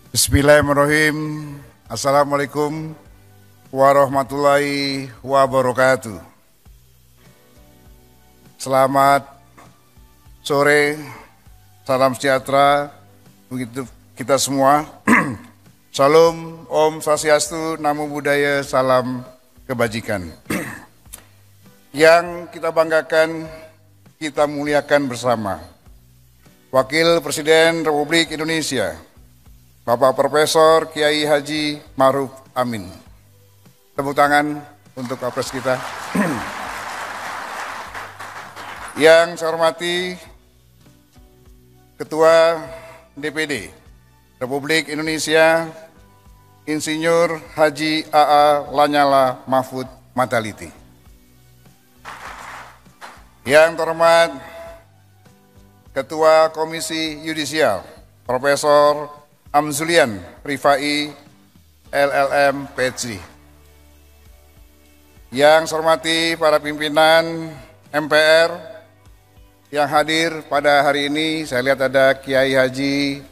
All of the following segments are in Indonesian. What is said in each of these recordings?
Bismillahirrahmanirrahim. Assalamualaikum warahmatullahi wabarakatuh. Selamat sore, salam sejahtera begitu kita semua. Salam, Om Swastiastu, Namo Buddhaya, salam kebajikan. Yang kita banggakan, kita muliakan bersama. Wakil Presiden Republik Indonesia, Bapak Profesor Kiai Haji Ma'ruf Amin. Tepuk tangan untuk Wapres kita. Yang saya hormati Ketua DPD Republik Indonesia, Insinyur Haji A.A. Lanyala Mahfud Mataliti. Yang terhormat Ketua Komisi Yudisial, Profesor Amzulian Rifai, LLM, PhD. Yang saya hormati para pimpinan MPR yang hadir pada hari ini, saya lihat ada Kiai Haji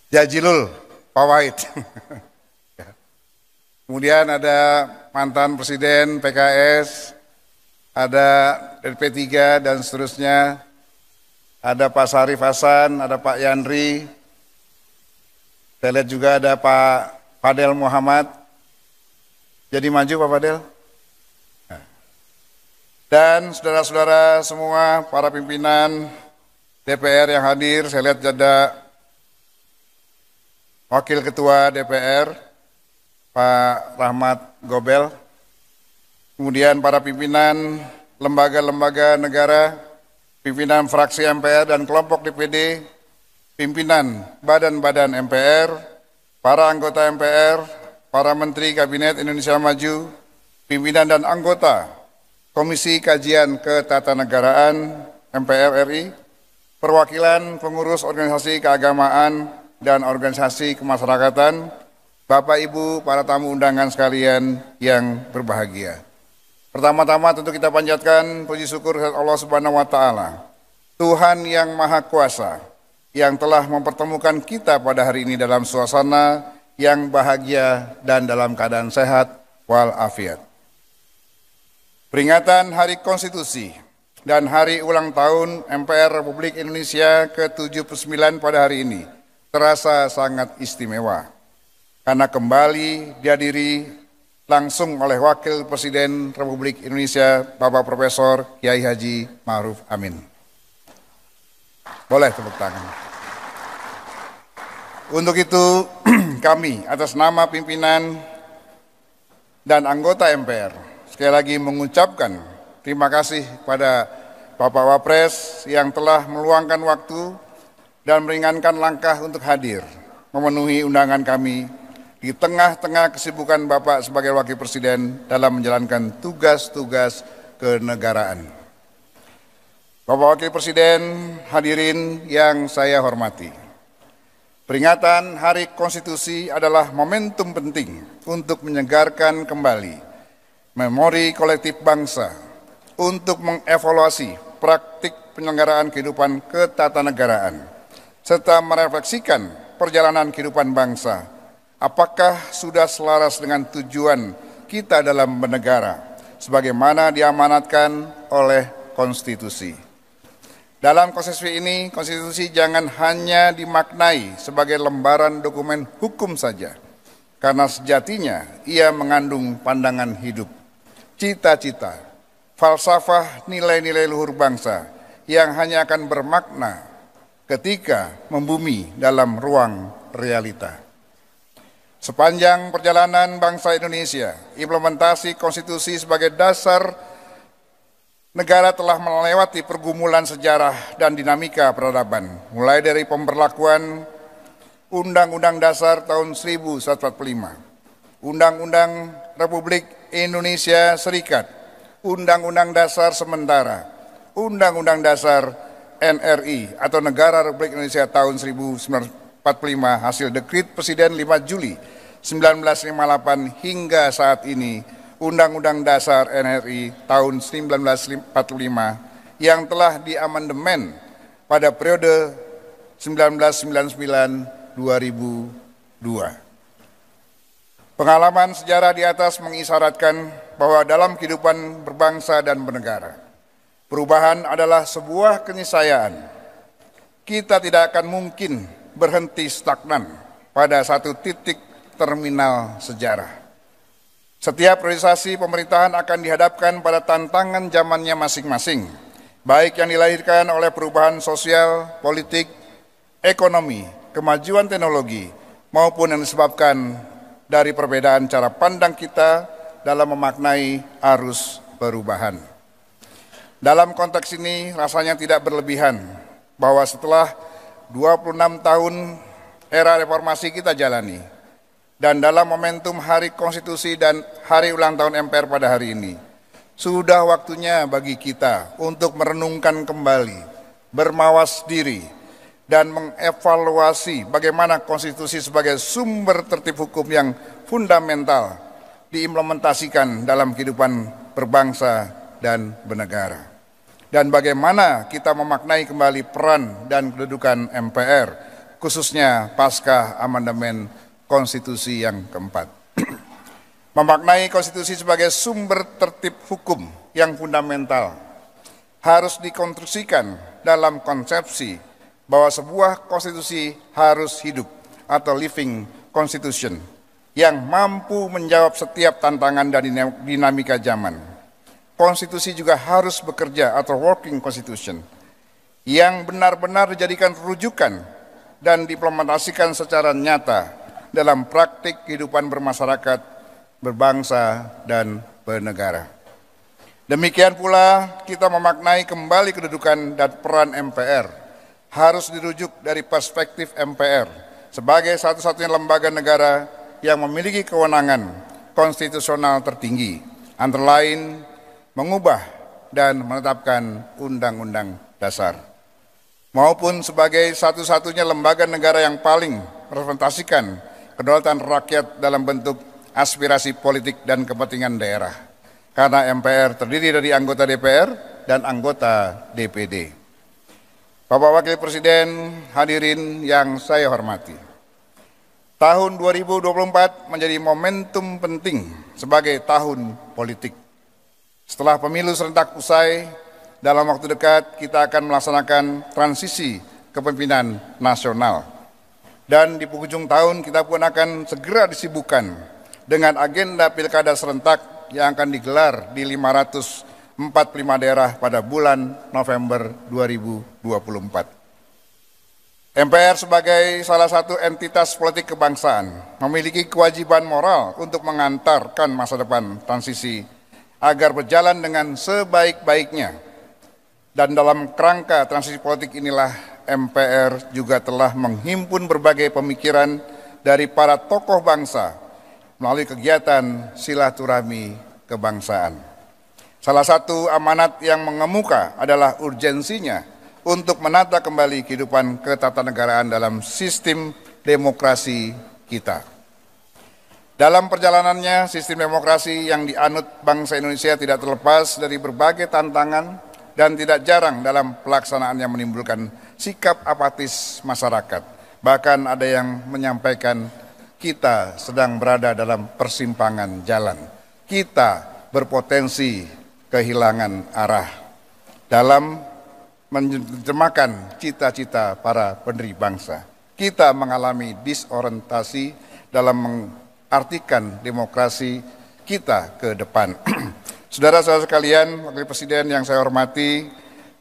Jazilul Fawait. Kemudian ada mantan Presiden PKS, ada P3 dan seterusnya. Ada Pak Sarif Hasan, ada Pak Yandri, saya lihat juga ada Pak Fadel Muhammad. Jadi maju Pak Fadel. Dan saudara-saudara semua, para pimpinan DPR yang hadir, saya lihat ada Wakil Ketua DPR, Pak Rahmat Gobel. Kemudian para pimpinan lembaga-lembaga negara, pimpinan fraksi MPR dan kelompok DPD, pimpinan badan-badan MPR, para anggota MPR, para Menteri Kabinet Indonesia Maju, pimpinan dan anggota Komisi Kajian Ketatanegaraan MPR RI, perwakilan pengurus organisasi keagamaan dan organisasi kemasyarakatan, Bapak Ibu para tamu undangan sekalian yang berbahagia. Pertama-tama tentu kita panjatkan puji syukur kepada Allah Subhanahu wa Ta'ala, Tuhan yang Maha Kuasa, yang telah mempertemukan kita pada hari ini dalam suasana yang bahagia dan dalam keadaan sehat walafiat. Peringatan Hari Konstitusi dan Hari Ulang Tahun MPR Republik Indonesia ke-79 pada hari ini terasa sangat istimewa, karena kembali dihadiri langsung oleh Wakil Presiden Republik Indonesia, Bapak Profesor Kiai Haji Ma'ruf Amin. Boleh tepuk tangan. Untuk itu, kami atas nama pimpinan dan anggota MPR, sekali lagi mengucapkan terima kasih pada Bapak Wapres yang telah meluangkan waktu dan meringankan langkah untuk hadir, memenuhi undangan kami di tengah-tengah kesibukan Bapak sebagai Wakil Presiden dalam menjalankan tugas-tugas kenegaraan. Bapak Wakil Presiden, hadirin yang saya hormati. Peringatan Hari Konstitusi adalah momentum penting untuk menyegarkan kembali memori kolektif bangsa, untuk mengevaluasi praktik penyelenggaraan kehidupan ketatanegaraan, serta merefleksikan perjalanan kehidupan bangsa. Apakah sudah selaras dengan tujuan kita dalam bernegara, sebagaimana diamanatkan oleh konstitusi. Dalam konstitusi ini, konstitusi jangan hanya dimaknai sebagai lembaran dokumen hukum saja, karena sejatinya ia mengandung pandangan hidup, cita-cita, falsafah nilai-nilai luhur bangsa yang hanya akan bermakna ketika membumi dalam ruang realita. Sepanjang perjalanan bangsa Indonesia, implementasi konstitusi sebagai dasar negara telah melewati pergumulan sejarah dan dinamika peradaban, mulai dari pemberlakuan Undang-Undang Dasar tahun 1945, Undang-Undang Republik Indonesia Serikat, Undang-Undang Dasar Sementara, Undang-Undang Dasar NRI atau Negara Republik Indonesia tahun 1945 hasil Dekret Presiden 5 Juli 1958 hingga saat ini Undang-Undang Dasar NRI tahun 1945 yang telah diamandemen pada periode 1999-2002. Pengalaman sejarah di atas mengisyaratkan bahwa dalam kehidupan berbangsa dan bernegara, perubahan adalah sebuah keniscayaan. Kita tidak akan mungkin berhenti stagnan pada satu titik terminal sejarah. Setiap priorisasi pemerintahan akan dihadapkan pada tantangan zamannya masing-masing, baik yang dilahirkan oleh perubahan sosial, politik, ekonomi, kemajuan teknologi, maupun yang disebabkan dari perbedaan cara pandang kita dalam memaknai arus perubahan. Dalam konteks ini rasanya tidak berlebihan bahwa setelah 26 tahun era reformasi kita jalani, dan dalam momentum Hari Konstitusi dan Hari Ulang Tahun MPR pada hari ini, sudah waktunya bagi kita untuk merenungkan kembali, bermawas diri, dan mengevaluasi bagaimana konstitusi sebagai sumber tertib hukum yang fundamental diimplementasikan dalam kehidupan berbangsa dan bernegara. Dan bagaimana kita memaknai kembali peran dan kedudukan MPR, khususnya pasca amandemen konstitusi yang keempat. Memaknai konstitusi sebagai sumber tertib hukum yang fundamental harus dikonstruksikan dalam konsepsi bahwa sebuah konstitusi harus hidup atau living constitution yang mampu menjawab setiap tantangan dan dinamika zaman. Konstitusi juga harus bekerja atau working constitution yang benar-benar dijadikan rujukan dan diimplementasikan secara nyata dalam praktik kehidupan bermasyarakat, berbangsa, dan bernegara. Demikian pula kita memaknai kembali kedudukan dan peran MPR harus dirujuk dari perspektif MPR sebagai satu-satunya lembaga negara yang memiliki kewenangan konstitusional tertinggi, antara lain mengubah dan menetapkan undang-undang dasar, maupun sebagai satu-satunya lembaga negara yang paling merepresentasikan kedaulatan rakyat dalam bentuk aspirasi politik dan kepentingan daerah, karena MPR terdiri dari anggota DPR dan anggota DPD. Bapak Wakil Presiden, hadirin yang saya hormati, tahun 2024 menjadi momentum penting sebagai tahun politik. Setelah pemilu serentak usai, dalam waktu dekat kita akan melaksanakan transisi kepemimpinan nasional. Dan di penghujung tahun kita pun akan segera disibukkan dengan agenda pilkada serentak yang akan digelar di 545 daerah pada bulan November 2024. MPR sebagai salah satu entitas politik kebangsaan memiliki kewajiban moral untuk mengantarkan masa depan transisi agar berjalan dengan sebaik-baiknya. Dan dalam kerangka transisi politik inilah MPR juga telah menghimpun berbagai pemikiran dari para tokoh bangsa melalui kegiatan silaturahmi kebangsaan. Salah satu amanat yang mengemuka adalah urgensinya untuk menata kembali kehidupan ketatanegaraan dalam sistem demokrasi kita. Dalam perjalanannya, sistem demokrasi yang dianut bangsa Indonesia tidak terlepas dari berbagai tantangan dan tidak jarang dalam pelaksanaannya menimbulkan sikap apatis masyarakat. Bahkan ada yang menyampaikan kita sedang berada dalam persimpangan jalan. Kita berpotensi kehilangan arah dalam menerjemahkan cita-cita para pendiri bangsa. Kita mengalami disorientasi dalam mengartikan demokrasi kita ke depan. Saudara-saudara sekalian, Wakil Presiden yang saya hormati,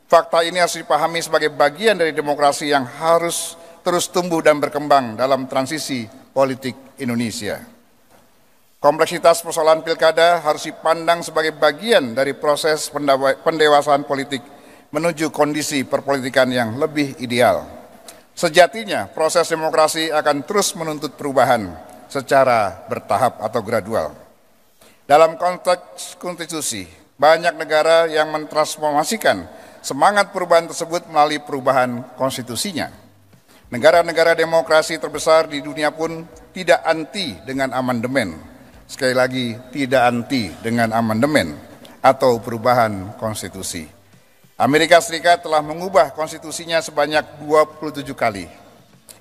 fakta ini harus dipahami sebagai bagian dari demokrasi yang harus terus tumbuh dan berkembang dalam transisi politik Indonesia. Kompleksitas persoalan pilkada harus dipandang sebagai bagian dari proses pendewasaan politik menuju kondisi perpolitikan yang lebih ideal. Sejatinya, proses demokrasi akan terus menuntut perubahan secara bertahap atau gradual. Dalam konteks konstitusi, banyak negara yang mentransformasikan semangat perubahan tersebut melalui perubahan konstitusinya. Negara-negara demokrasi terbesar di dunia pun tidak anti dengan amandemen. Sekali lagi, tidak anti dengan amandemen atau perubahan konstitusi. Amerika Serikat telah mengubah konstitusinya sebanyak 27 kali.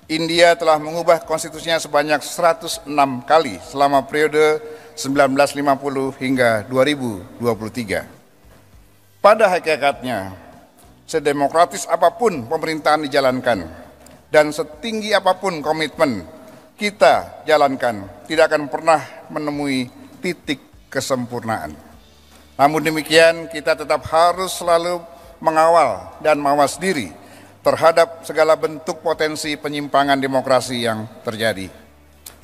India telah mengubah konstitusinya sebanyak 106 kali selama periode 1950 hingga 2023. Pada hakikatnya, sedemokratis apapun pemerintahan dijalankan dan setinggi apapun komitmen kita jalankan, tidak akan pernah menemui titik kesempurnaan. Namun demikian, kita tetap harus selalu mengawal dan mawas diri terhadap segala bentuk potensi penyimpangan demokrasi yang terjadi,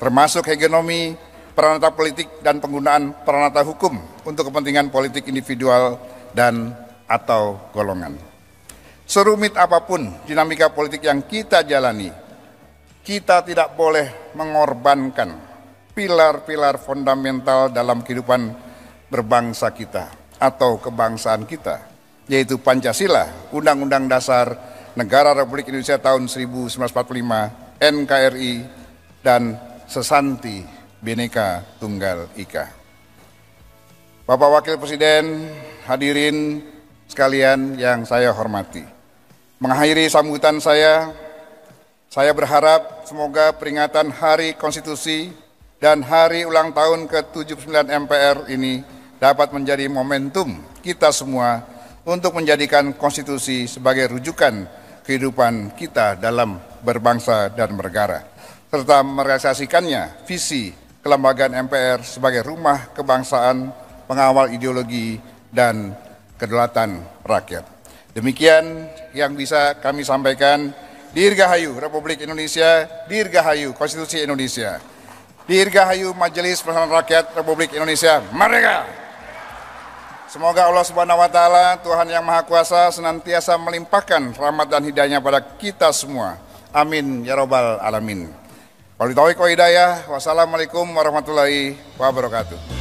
termasuk hegemoni, peranata politik, dan penggunaan peranata hukum untuk kepentingan politik individual dan atau golongan. Serumit apapun dinamika politik yang kita jalani, kita tidak boleh mengorbankan pilar-pilar fundamental dalam kehidupan berbangsa kita atau kebangsaan kita, yaitu Pancasila, Undang-Undang Dasar Negara Republik Indonesia tahun 1945, NKRI, dan Sesanti Bhinneka Tunggal Ika. Bapak Wakil Presiden, hadirin sekalian yang saya hormati. Mengakhiri sambutan saya berharap semoga peringatan Hari Konstitusi dan Hari Ulang Tahun ke-79 MPR ini dapat menjadi momentum kita semua untuk menjadikan konstitusi sebagai rujukan kehidupan kita dalam berbangsa dan bernegara, serta merealisasikannya visi kelembagaan MPR sebagai rumah kebangsaan, pengawal ideologi, dan kedaulatan rakyat. Demikian yang bisa kami sampaikan. Dirgahayu Republik Indonesia, Dirgahayu Konstitusi Indonesia, Dirgahayu Majelis Permusyawaratan Rakyat Republik Indonesia, merdeka! Semoga Allah Subhanahu wa Ta'ala, Tuhan yang Maha Kuasa, senantiasa melimpahkan rahmat dan hidayahnya pada kita semua. Amin ya Rabbal Alamin. Wabillahi taufiq wa hidayah. Wassalamualaikum warahmatullahi wabarakatuh.